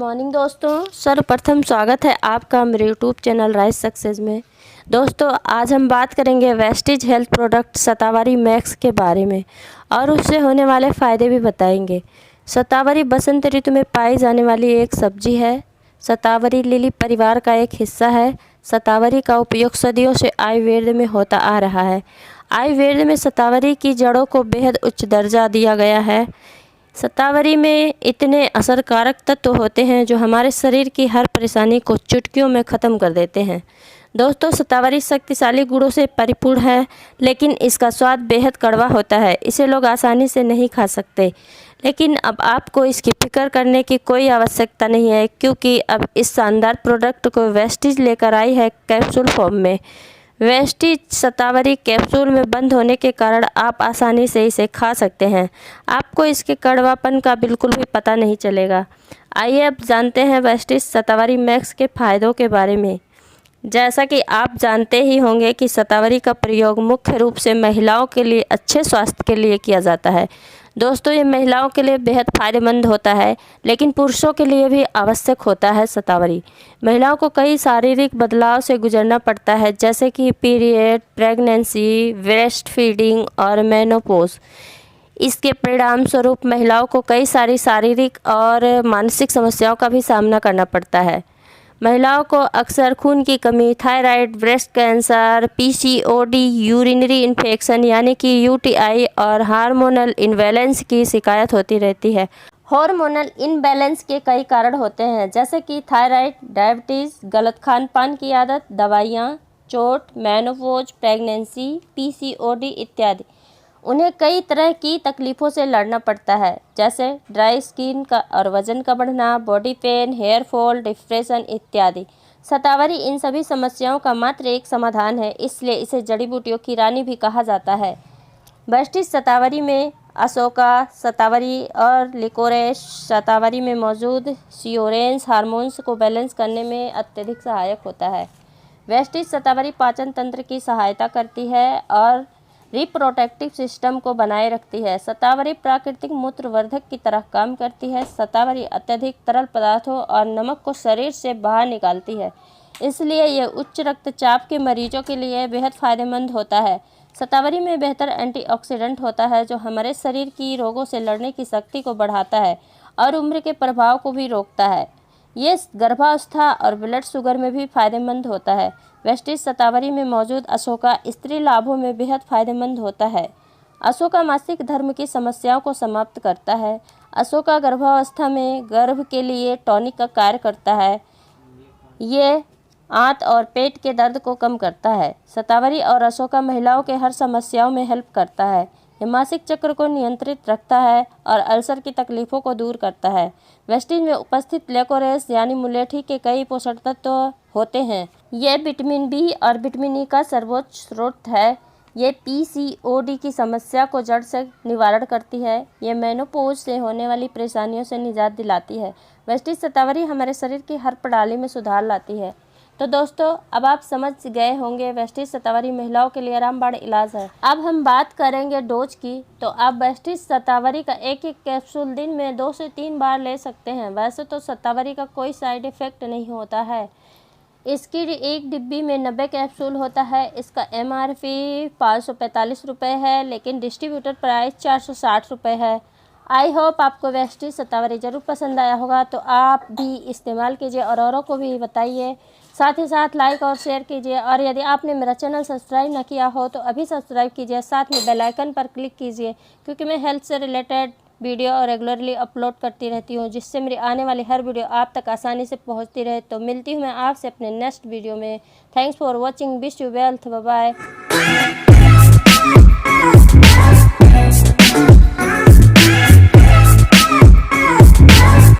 Morning दोस्तों, सर्वप्रथम स्वागत है आपका मेरे यूट्यूब चैनल राइस सक्सेस में। दोस्तों आज हम बात करेंगे वेस्टीज हेल्थ प्रोडक्ट शतावरी मैक्स के बारे में और उससे होने वाले फ़ायदे भी बताएंगे। शतावरी बसंत ऋतु में पाई जाने वाली एक सब्जी है। शतावरी लिली परिवार का एक हिस्सा है। शतावरी का उपयोग सदियों से आयुर्वेद में होता आ रहा है। आयुर्वेद में शतावरी की जड़ों को बेहद उच्च दर्जा दिया गया है। शतावरी में इतने असरकारक तत्व होते हैं जो हमारे शरीर की हर परेशानी को चुटकियों में ख़त्म कर देते हैं। दोस्तों शतावरी शक्तिशाली गुणों से परिपूर्ण है, लेकिन इसका स्वाद बेहद कड़वा होता है। इसे लोग आसानी से नहीं खा सकते, लेकिन अब आपको इसकी फिक्र करने की कोई आवश्यकता नहीं है, क्योंकि अब इस शानदार प्रोडक्ट को वेस्टीज लेकर आई है कैप्सूल फॉर्म में। वेस्टीज शतावरी कैप्सूल में बंद होने के कारण आप आसानी से इसे खा सकते हैं। आपको इसके कड़वापन का बिल्कुल भी पता नहीं चलेगा। आइए अब जानते हैं वेस्टीज शतावरी मैक्स के फ़ायदों के बारे में। जैसा कि आप जानते ही होंगे कि शतावरी का प्रयोग मुख्य रूप से महिलाओं के लिए अच्छे स्वास्थ्य के लिए किया जाता है। दोस्तों ये महिलाओं के लिए बेहद फ़ायदेमंद होता है, लेकिन पुरुषों के लिए भी आवश्यक होता है। शतावरी महिलाओं को कई शारीरिक बदलाव से गुजरना पड़ता है, जैसे कि पीरियड, प्रेगनेंसी, ब्रेस्ट फीडिंग और मेनोपॉज। इसके परिणाम स्वरूप महिलाओं को कई सारी शारीरिक और मानसिक समस्याओं का भी सामना करना पड़ता है। महिलाओं को अक्सर खून की कमी, thyroid, breast cancer, PCOD, urinary infection यानी कि यूटीआई और हार्मोनल इम्बैलेंस की शिकायत होती रहती है। हार्मोनल इम्बैलेंस के कई कारण होते हैं, जैसे कि थायराइड, डायबिटीज़, गलत खान पान की आदत, दवाइयाँ, चोट, मेनोपॉज, प्रेगनेंसी, पीसीओडी इत्यादि। उन्हें कई तरह की तकलीफ़ों से लड़ना पड़ता है, जैसे ड्राई स्किन का और वज़न का बढ़ना, body pain, hair fall, depression इत्यादि। शतावरी इन सभी समस्याओं का मात्र एक समाधान है, इसलिए इसे जड़ी बूटियों की रानी भी कहा जाता है। वेस्टीज शतावरी में अशोका शतावरी और लिकोरेस शतावरी में मौजूद सियोरेंस हार्मोन्स को बैलेंस करने में अत्यधिक सहायक होता है। वेस्टीज शतावरी पाचन तंत्र की सहायता करती है और रिप्रोडक्टिव सिस्टम को बनाए रखती है। शतावरी प्राकृतिक मूत्रवर्धक की तरह काम करती है। शतावरी अत्यधिक तरल पदार्थों और नमक को शरीर से बाहर निकालती है, इसलिए यह उच्च रक्तचाप के मरीजों के लिए बेहद फ़ायदेमंद होता है। शतावरी में बेहतर एंटीऑक्सीडेंट होता है, जो हमारे शरीर की रोगों से लड़ने की शक्ति को बढ़ाता है और उम्र के प्रभाव को भी रोकता है। ये गर्भावस्था और ब्लड शुगर में भी फ़ायदेमंद होता है। वेस्टीज शतावरी में मौजूद अशोका स्त्री लाभों में बेहद फ़ायदेमंद होता है। अशोका मासिक धर्म की समस्याओं को समाप्त करता है। अशोका गर्भावस्था में गर्भ के लिए टॉनिक का कार्य करता है। ये आंत और पेट के दर्द को कम करता है। शतावरी और अशोका महिलाओं के हर समस्याओं में हेल्प करता है। यह मासिक चक्र को नियंत्रित रखता है और अल्सर की तकलीफ़ों को दूर करता है। वेस्टीज में उपस्थित लेकोरेस यानी मुलेठी के कई पोषक तत्व होते हैं। यह विटामिन बी और विटामिन ई का सर्वोच्च स्रोत है। ये पीसीओडी की समस्या को जड़ से निवारण करती है। ये मेनोपॉज से होने वाली परेशानियों से निजात दिलाती है। वेस्टीज शतावरी हमारे शरीर की हर प्रणाली में सुधार लाती है। तो दोस्तों अब आप समझ गए होंगे वेस्टीज शतावरी महिलाओं के लिए रामबाण इलाज है। अब हम बात करेंगे डोज की। तो आप वेस्टीज शतावरी का एक एक कैप्सूल दिन में 2 से 3 बार ले सकते हैं। वैसे तो शतावरी का कोई साइड इफ़ेक्ट नहीं होता है। इसकी एक डिब्बी में 90 कैप्सूल होता है। इसका एमआरपी 545 रुपये है, लेकिन डिस्ट्रीब्यूटर प्राइस 460 रुपये है। आई होप आपको वेस्टीज शतावरी ज़रूर पसंद आया होगा, तो आप भी इस्तेमाल कीजिए और औरों को भी बताइए। साथ ही साथ लाइक और शेयर कीजिए, और यदि आपने मेरा चैनल सब्सक्राइब ना किया हो तो अभी सब्सक्राइब कीजिए। साथ में बेल आइकन पर क्लिक कीजिए, क्योंकि मैं हेल्थ से रिलेटेड वीडियो रेगुलरली अपलोड करती रहती हूँ, जिससे मेरी आने वाली हर वीडियो आप तक आसानी से पहुँचती रहे। तो मिलती हूँ मैं आपसे अपने नेक्स्ट वीडियो में। Thanks for watching, wish you wealth, bye bye.